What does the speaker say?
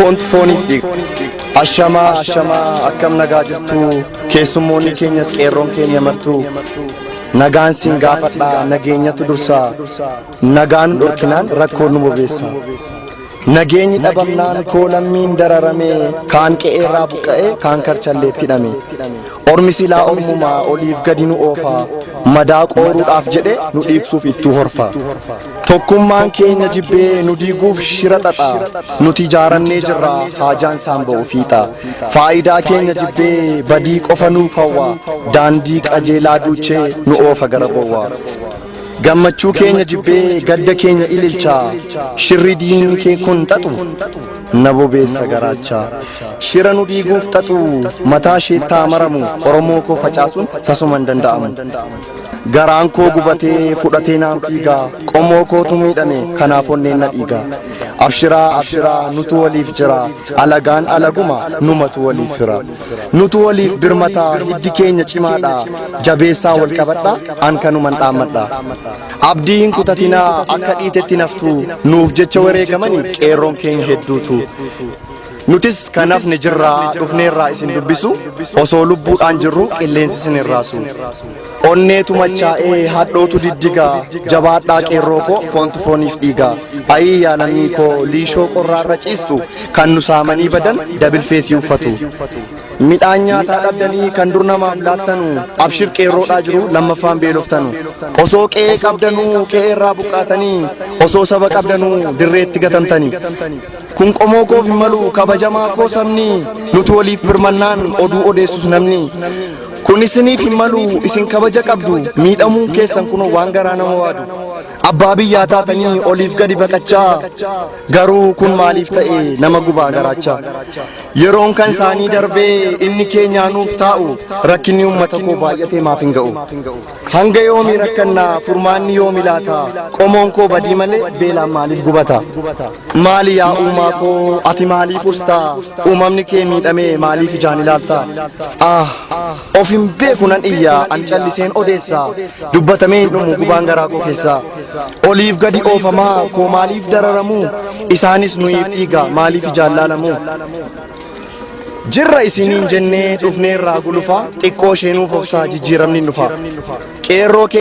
font phoniif ashama akkam nagaa jirtu keessummoonni keenyas qeerroon keenya martu nagaan siin gaafadha nageenyatu dursa nagaan dhorkinaan rakkoon nu bobeessa nageenyi dhabamnaan koolammiin dararame kaan qe'eerraa buqqa'e kaan karchalleetti hidhame ormi silaa ormumaa oliif gadi nu oofa madaa qooruudhaaf jedhe nu dhiigsuuf ittuu horfa tokkummaan keenya jibbee nu diiguuf shira xaxa nuti ijaarannee jirra haajaan isaan ba'u fiixa faayidaa keenya jibbee badii qofa nuuf hawwa daandii qajeelaa duuchee nu oofa gara bowwaa gammachuu keenya jibbee gadda keenya ililcha shirri diinni kee kun xaxu na bobeessa garaacha shira nu diiguuf xaxu mataa sheettaa maramu oromoo koo facaasuun tasuma hin danda'amu garaan koo gubatee fudhatee naan fiiga qomoo kootu miidhame kanaaf onneen na dhiiga abshiraa nutu waliif jira alagaan alaguma numatu waliif fira nutu waliif birmataa hiddi keenya cimaadha jabeessaa wal qabadha an kanuman dhaammadha abdii hin kutatinaa akka dhiitetti naftu nuuf jecha wareegamanii qeerroon keenya hedduutu nutis kanaaf ni jirraa dhufneerraa isin dubbisu osoo lubbuudhaan jirru qilleensi isin irraasu onneetu machaa'ee hadhootu diddigaa jabaadhaa qeerroo koo foontu fooniif dhiigaa ayii yaalammii koo liishoo qorraarra ciistu kan nu saamanii badan dabilfeesii uffatu midhaan nyaataa dhabdanii kan dur namaaf laattanu abshir qeerroodhaa jiru lammaffaan beeloftanu osoo qe'ee qabdanuu qe'eerraa buqqaatanii osoo saba qabdanuu dirreetti gatamtanii kun qomoo koof hin malu kabajamaa koo sabni nutu waliif birmannaan oduu odeessus namni kun isiniif hin malu isin kabaja qabdu miidhamuu keessan kun waan garaa nama waadu abbaa biyyaa taatanii oliif gadi baqachaa garuu kun maaliif ta'e nama gubaa garaachaa yeroon kan isaanii darbee inni keenyaanuuf taa'u rakkinni uummata koo baay'atee maaf hin ga'u hanga yoomii rakkannaa furmaanni yoomi laata qomoon koo badii malee beelaan maaliif gubata maali yaa uumaa koo ati maaliif ustaa uumamni kee miidhamee maaliif ijaan ilaalta of hin beeku nan iyyaa an calliseen odeessaa dubbatamee hin dhumu gubaan garaa koo keessaa oliif gadi oofamaa koo maaliif dararamu isaanis nuyiif dhiiga maaliif ijaan laalamu jirra isiniin jennee dhufneerraa gulufa xiqqoo isheenuuf obsaa jijjiiramni dhufa qeerroo